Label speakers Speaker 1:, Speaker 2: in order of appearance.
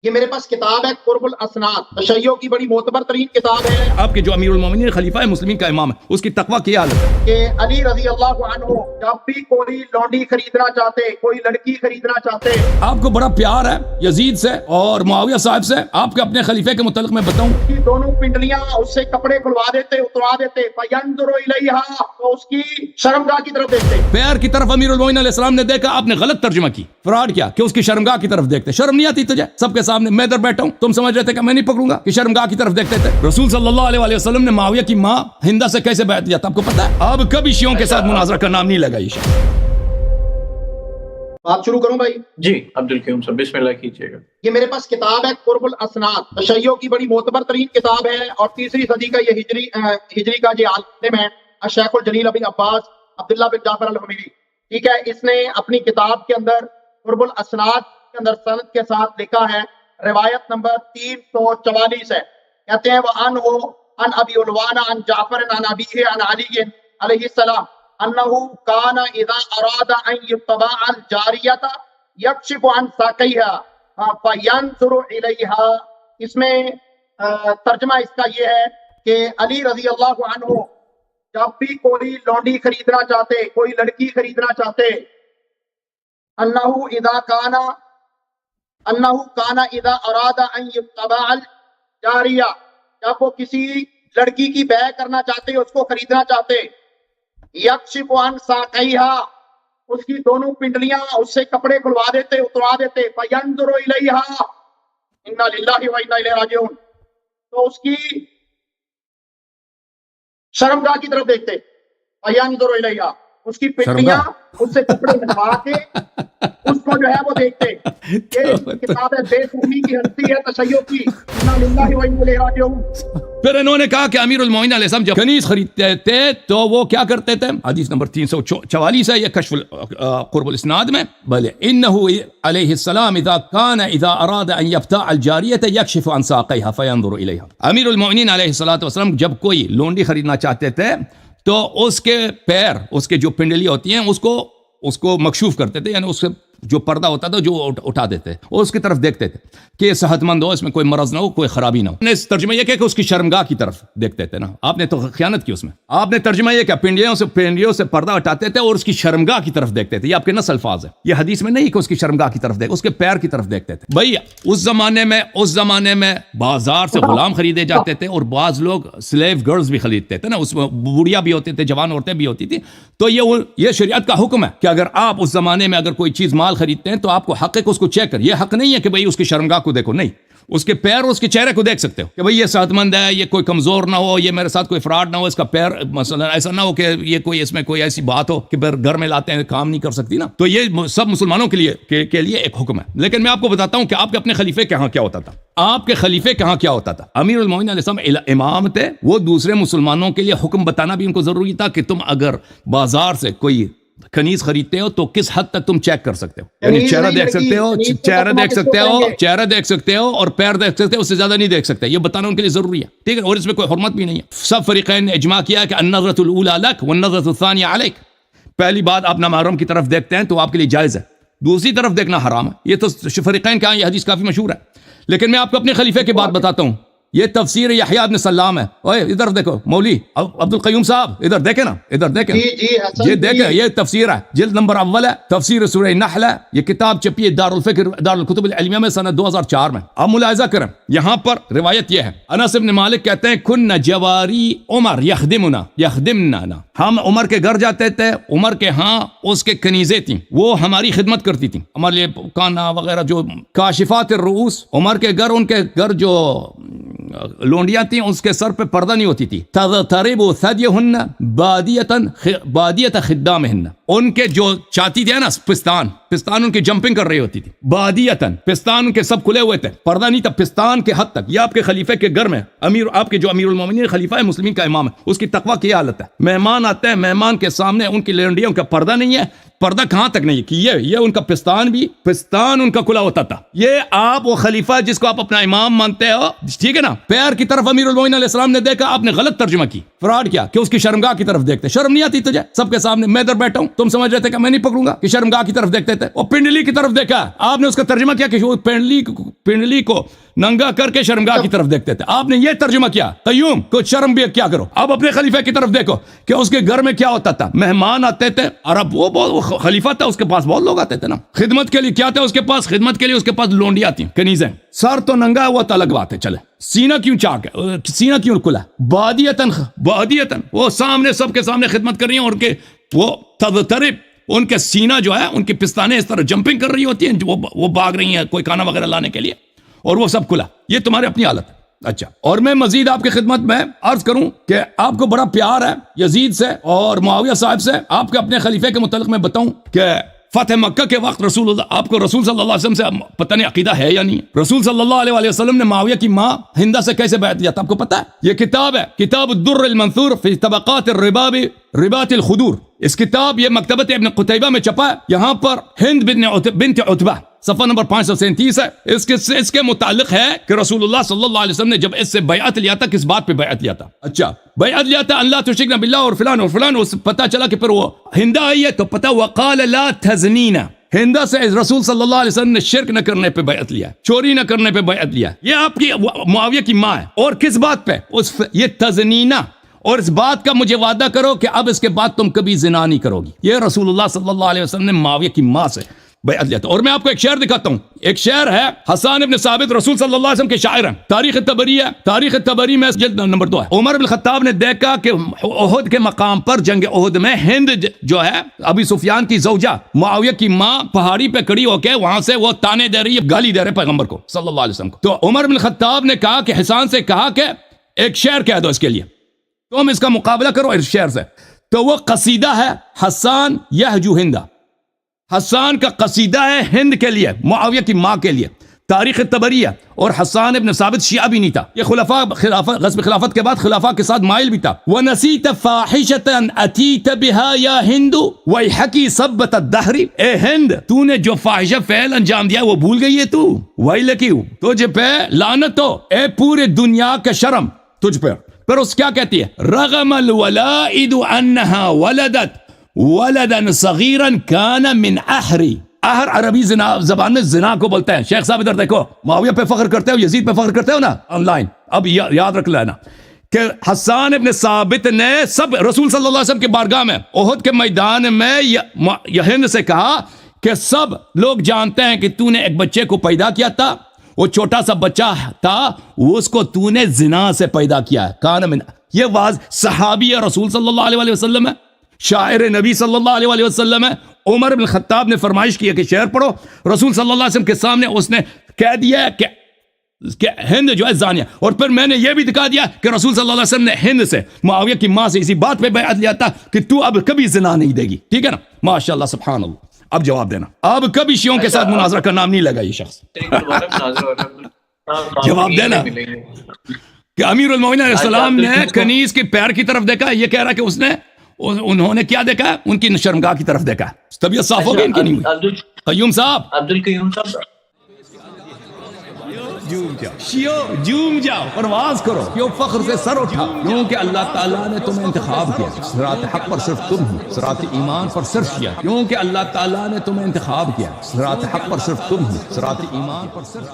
Speaker 1: یہ میرے پاس کتاب ہے قرب الاسناد، تشیع کی بڑی معتبر ترین کتاب ہے۔
Speaker 2: آپ کے جو امیر المومنین خلیفہ مسلمین کا امام ہے، اس کی تقویٰ کی حالت ہے
Speaker 1: کہ علی رضی اللہ عنہ جب بھی کوئی لونڈی خریدنا چاہتے، کوئی لڑکی خریدنا چاہتے،
Speaker 2: آپ کو بڑا پیار ہے یزید سے اور معاویہ صاحب سے۔ آپ کے اپنے خلیفے کے متعلق میں بتاؤں،
Speaker 1: اس کی دونوں پنڈلیاں اس سے کپڑے کھلوا دیتے، اتروا دیتے، فینظر الیہا، تو اس کی شرمگاہ کی طرف دیکھتے۔
Speaker 2: پیر کی طرف امیر المومنین علیہ السلام نے دیکھا، آپ نے غلط ترجمہ کی، فراڈ کیا کہ اس کی شرمگاہ کی طرف دیکھتے۔ شرم نہیں آتی تجھے؟ سب کے سامنے میں ادھر بیٹھا ہوں، تم سمجھ رہے تھے کہ میں نہیں پکڑوں گا کہ شرمگاہ کی طرف دیکھتے تھے۔ رسول صلی اللہ علیہ وسلم نے معاویہ کی ماں ہندہ سے کیسے بیعت دیا تھا آپ کو پتا ہے؟ اب کبھی شیعوں کے ساتھ مناظرہ کا نام نہیں لگا یہ شیعہ۔
Speaker 1: بات شروع کروں بھائی؟
Speaker 3: جی عبدالقیوم صاحب بسم اللہ کیجیے گا۔
Speaker 1: یہ میرے پاس کتاب ہے قرب الاسناد، تشیع کی بڑی معتبر ترین کتاب ہے، اور 3ری صدی کا یہ ہجری کا یہ عالم ہے الشیخ الجلیل ابن عباس عبداللہ بن جعفر الحمیری، ٹھیک ہے۔ اس نے اپنی کتاب کے اندر قرب الاسناد کے اندر سند کے ساتھ لکھا ہے، روایت نمبر 344 ہے، کہتے ہیں وَأَنْهُ عن ابی علوان عن جعفر عن ابیہ عن علی علیہ السلام انہ کان اذا اراد ان یتبع الجاریۃ یکشف عن ساقیها فینظر الیہا۔ اس میں ترجمہ اس کا یہ ہے کہ علی رضی اللہ عنہ جب بھی کوئی لونڈی خریدنا چاہتے، کوئی لڑکی خریدنا چاہتے، انہ کان اذا اراد ان یتبع الجاریہ، جب وہ کسی لڑکی کی بیع کرنا چاہتے، اس کو خریدنا چاہتے، یکشف عن ساقیہا، اس کی دونوں پنڈلیاں اس سے کپڑے کھلوا دیتے، اتروا دیتے، فینظر الیہا، انا للہ و انا الیہ راجعون، تو اس کی شرمگاہ کی طرف دیکھتے، فینظر الیہا، اس کی پنڈلیاں اس سے کپڑے ہٹوا کے اس کو جو ہے وہ دیکھتے۔ یہ کتاب ہے، بے فہمی کی ہستی ہے تشیع کی، انا للہ و انا الیہ راجعون۔
Speaker 2: پھر انہوں نے کہا کہ امیر المومنین علیہ السلام جب کنیز خریدتے تھے تو وہ کیا کرتے تھے؟ حدیث نمبر 344 ہے یہ کشف قرب الاسناد میں، بلے انہ علیہ السلام اذا اراد ان یبتاع الجاریۃ یکشف عن ساقیہا فینظر الیہا۔ امیر المومنین علیہ السلام جب کوئی لونڈی خریدنا چاہتے تھے تو اس کے پیر، اس کے جو پنڈلی ہوتی ہیں اس کو مکشوف کرتے تھے، یعنی اس سے جو پردہ ہوتا تھا جو اٹھا دیتے اور اس کی طرف دیکھتے تھے کہ یہ صحت مند ہو، اس میں کوئی مرض نہ ہو، کوئی خرابی نہ ہو۔ نے ترجمہ یہ کیا کہ اس کی شرمگاہ کی طرف دیکھتے تھے نا، آپ نے تو خیانت کی اس میں۔ آپ نے ترجمہ یہ کیا پنڈلیوں سے پردہ ہٹاتے تھے اور اس کی شرمگاہ کی طرف دیکھتے تھے۔ یہ آپ کے نص الفاظ ہے، یہ حدیث میں نہیں کہ اس کی شرمگاہ کی طرف دیکھ، اس کے پیر کی طرف دیکھتے تھے۔ بھائی اس زمانے میں بازار سے غلام خریدے جاتے تھے اور بعض لوگ سلیو گرلز بھی خریدتے تھے نا، اس میں بوڑھیاں بھی ہوتے تھے، جوان عورتیں بھی ہوتی تھی۔ تو یہ شریعت کا حکم ہے کہ اگر آپ اس زمانے میں اگر کوئی چیز مال خریدتے ہیں تو آپ کو حق ہے کہ اس کو چیک کر۔ یہ حق نہیں ہے کہ بھئی اس کی شرمگاہ کو دیکھو، نہیں، اس کے پیر اور اس کے چہرے کو دیکھ سکتے ہو کہ بھئی یہ صحت مند ہے، یہ کوئی کمزور نہ ہو، یہ میرے ساتھ کوئی فراڈ نہ ہو، اس کا پیر مثلا ایسا نہ ہو کہ یہ کوئی اس میں کوئی ایسی بات ہو کہ گھر میں لاتے ہیں کام نہیں کر سکتی نا۔ تو یہ سب مسلمانوں کے لیے ایک حکم ہے۔ لیکن میں آپ کو بتاتا ہوں کہ آپ کے اپنے خلیفے کے ہاں کیا ہوتا تھا۔ آپ کے خلیفے کے ہاں کیا ہوتا تھا؟ امیر المومنین علیہ السلام امام تھے، وہ دوسرے مسلمانوں کے لیے حکم بتانا بھی ان کو ضروری تھا کہ تم اگر بازار سے کوئی کنیز خریدتے ہو تو کس حد تک تم چیک کر سکتے ہو، یعنی چہرہ دیکھ سکتے ہو، چہرہ دیکھ سکتے ہو اور پیر دیکھ سکتے ہو، اس سے زیادہ نہیں دیکھ سکتے۔ یہ بتانا ان کے لیے ضروری ہے، ٹھیک ہے، اور اس میں کوئی حرمت بھی نہیں ہے۔ سب فریقین نے اجماع کیا کہ النظرۃ الاولی لک والنظرۃ الثانیہ علیک، پہلی بات آپ نامحرم کی طرف دیکھتے ہیں تو آپ کے لیے جائز ہے، دوسری طرف دیکھنا حرام ہے۔ یہ تو فریقین کا یہ حدیث کافی مشہور ہے۔ لیکن میں آپ کو اپنے خلیفے کی بات بتاتا ہوں، یہ تفسیر یحییٰ بن سلام ہے۔ اوے ادھر دیکھو مولوی عبدالقیوم صاحب، ادھر دیکھیں نا، ادھر دیکھیں، یہ دیکھیں، یہ تفسیر ہے، جلد نمبر اول ہے، تفسیر سورہ نحل ہے۔ یہ کتاب چھپی ہے دارالکتب العلمیہ میں سنہ 2004 میں۔ آپ ملاحظہ کریں، یہاں پر روایت یہ ہے، انس بن مالک کہتے ہیں کن جواری عمر یخدمنا، ہم عمر کے گھر جاتے تھے، عمر کے ہاں اس کے کنیزیں تھیں، وہ ہماری خدمت کرتی تھیں، ہمارے لیے کانا وغیرہ جو کاشفات الرؤوس، عمر کے گھر، ان کے گھر جو لونڈیاں تھیں اس کے سر پہ پردہ نہیں ہوتی تھی۔ تضطرب ثدیہن بادیۃ خدامہن، ان کے جو چاہتی تھے نا پستان ان کی جمپنگ کر رہی ہوتی تھی، بادیتن، پستان ان کے سب کھلے ہوئے تھے، پردہ نہیں تھا پستان کے حد تک۔ یہ آپ کے خلیفے کے گھر میں آپ کے جو امیر المومنین خلیفہ مسلمین کا امام ہے، اس کی تقویٰ کی حالت ہے۔ مہمان آتے ہیں، مہمان کے سامنے ان کی لونڈیوں کا پردہ نہیں ہے، پردہ کہاں تک نہیں کہ یہ ان کا پستان ان کا کھلا ہوتا تھا۔ یہ آپ وہ خلیفہ جس کو آپ اپنا امام مانتے ہو، ٹھیک ہے نا، پیر کی طرف امیر المومنین علیہ السلام نے دیکھا، آپ نے غلط ترجمہ کی، فراڈ کیا کہ اس کی شرمگاہ کی طرف دیکھتے. شرم نہیں آتی تجھے؟ سب کے سامنے میں ادھر بیٹھا ہوں, تم سمجھ رہے تھے کہ میں نہیں پکڑوں گا, کہ شرمگاہ کی طرف دیکھتے تھے. وہ پنڈلی کی طرف دیکھا, آپ نے اس کا ترجمہ کیا کہ وہ پنڈلی کو ننگا کر کے شرمگاہ کی طرف دیکھتے تھے. آپ نے یہ ترجمہ کیا, قیوم کو شرم بھی کیا کرو. اب اپنے خلیفہ کی طرف دیکھو کہ اس کے گھر میں کیا ہوتا تھا, مہمان آتے تھے, اور اب وہ خلیفہ تھا, اس کے پاس بہت لوگ آتے تھے نا خدمت کے لیے. کیا تھا اس کے پاس خدمت کے لیے؟ اس کے پاس لونڈی آتی ہیں, کنیزیں. سر تو ننگا ہوا تو الگ بات ہے, چلے. سینہ کیوں چاک ہے, سینہ کیوں کھلا؟ بادیتن وہ سامنے سب کے سامنے خدمت کر رہی ہیں, اور کے وہ تضطرب, ان کے سینہ جو ہے, ان کی پستانیں اس طرح جمپنگ کر رہی ہوتی ہیں, وہ بھاگ رہی ہیں کوئی کھانا وغیرہ لانے کے لیے, اور وہ سب کھلا. یہ تمہاری اپنی حالت ہے. اچھا, اور میں مزید آپ کی خدمت میں عرض کروں کہ آپ کو بڑا پیار ہے یزید سے اور معاویہ صاحب سے. آپ کے اپنے خلیفے کے متعلق میں بتاؤں کہ فتح مکہ کے وقت رسول اللہ, آپ کو رسول صلی اللہ علیہ وسلم سے پتہ نہیں عقیدہ ہے یا نہیں. رسول صلی اللہ علیہ وسلم نے معاویہ کی ماں ہندہ سے کیسے بیعت لیا تھا, آپ کو پتہ ہے؟ یہ کتاب ہے, کتاب الدر المنثور فی طبقات الرباب ربات الخدور. اس کتاب یہ مکتبت ابن قتیبہ میں چھپا ہے. یہاں پر ہند بنت عتبہ صفحہ نمبر 537 ہے. اس کے متعلق ہے کہ رسول اللہ صلی اللہ علیہ وسلم نے جب اس سے بیعت لیا تھا, کس بات پہ بیعت لیا تھا؟ اچھا, بیعت لیا تھا اللہ تشرکنا باللہ اور فلان اور فلان. اس پتہ چلا کہ پھر وہ ہندہ آئی ہے تو پتہ وقال لا تزنینا, ہندہ سے رسول صلی اللہ علیہ وسلم نے شرک نہ کرنے پہ بیعت لیا, چوری نہ کرنے پہ بیعت لیا. یہ آپ کی معاویہ کی ماں ہے. اور کس بات پہ؟ یہ تزنینا, اور اس بات کا مجھے وعدہ کرو کہ اب اس کے بعد تم کبھی زنا نہیں کرو گی. یہ رسول اللہ صلی اللہ علیہ وسلم نے معاویہ کی ماں سے بیعت لیا تھا. اور میں آپ کو ایک شعر دکھاتا ہوں. ایک شعر ہے حسان ابن ثابت, رسول صلی اللہ علیہ وسلم کے شاعر ہیں. تاریخ تبری ہے, تاریخ تبری میں جلد نمبر 2 ہے. عمر بن الخطاب نے دیکھا کہ احد کے مقام پر, جنگ احد میں, ہند جو ہے ابی سفیان کی زوجہ معاویہ کی ماں پہاڑی پہ کھڑی ہو کے وہاں سے وہ تانے دے رہی ہے, گالی دے رہے پیغمبر کو صلی اللہ علیہ وسلم کو. تو عمر بن الخطاب نے کہا کہ حسان سے کہا کہ ایک شعر کہہ دو اس کے لیے, تم اس کا مقابلہ کرو اس شعر سے. تو وہ قصیدہ ہے حسان یہجو ہندہ. حسان کا قصیدہ ہے ہند کے لیے, معاویہ کی ماں کے لیے. تاریخ تبری ہے. اور حسان ابن ثابت شیعہ بھی نہیں تھا, یہ غزوہ خلافت کے بعد خلافہ کے ساتھ مائل بھی تھا. وَنَسِيتَ فَاحِشَةً أَتِيتَ بِهَا يَا هِنْدُ وَيْحَكِي صَبَّةَ الدَّهْرِ. اے ہند, تو نے جو فاحشہ فعل انجام دیا وہ بھول گئی ہے تو, وَيْلَكِ, تجھ پہ لعنت ہو, اے پورے دنیا کا شرم تجھ پہ. پر اس کیا کہتی ہے؟ رغم الولائد انها ولدت ولدا صغیرا کان من احری. احر عربی زبان میں زنا کو بولتے ہیں. شیخ صاحب ادھر دیکھو, معاویہ پہ فخر کرتے ہو, یزید پہ فخر کرتے ہو نا آن لائن, اب یاد رکھ لینا کہ حسان ابن ثابت نے سب رسول صلی اللہ علیہ وسلم کے بارگاہ میں احد کے میدان میں یہ ہند سے کہا کہ سب لوگ جانتے ہیں کہ تو نے ایک بچے کو پیدا کیا تھا, وہ چھوٹا سا بچہ تھا, اس کو تو نے زنا سے پیدا کیا ہے. کان من, یہ واضح صحابی رسول صلی اللہ علیہ وسلم ہے, شاعر نبی صلی اللہ علیہ وسلم ہے. عمر بن الخطاب نے فرمائش کی کہ شعر پڑھو. رسول صلی اللہ علیہ وسلم کے سامنے اس نے کہہ دیا کہ ہند جو ہے زانیہ. اور پھر میں نے یہ بھی دکھا دیا کہ رسول صلی اللہ علیہ وسلم نے ہند سے, معاویہ کی ماں سے اسی بات پہ بیعت لیا تھا کہ تو اب کبھی زنا نہیں دے گی. ٹھیک ہے نا, ماشاءاللہ سبحان اللہ. اب جواب دینا, اب کبھی شیعوں کے ساتھ مناظرہ کا نام نہیں لگا یہ شخص. جواب دینا کہ امیر المومنین علیہ السلام نے کنیز کے پیر کی طرف دیکھا, یہ کہہ رہا کہ انہوں نے کیا دیکھا؟ ان کی شرمگاہ کی طرف دیکھا. طبیعت صاف ہو گئی ان کی نہیں ہوئی. قیوم صاحب,
Speaker 3: عبدالقیوم صاحب,
Speaker 2: جوم جاؤ, پرواز کرو, کیوں فخر سے سر اٹھا, کیونکہ اللہ تعالیٰ نے تمہیں انتخاب کیا. صراط حق پر صرف تم ہو, صراط ایمان پر صرف کیا, کیونکہ اللہ تعالیٰ نے تمہیں انتخاب کیا. صراط حق پر صرف تم ہو, صراط ایمان پر صرف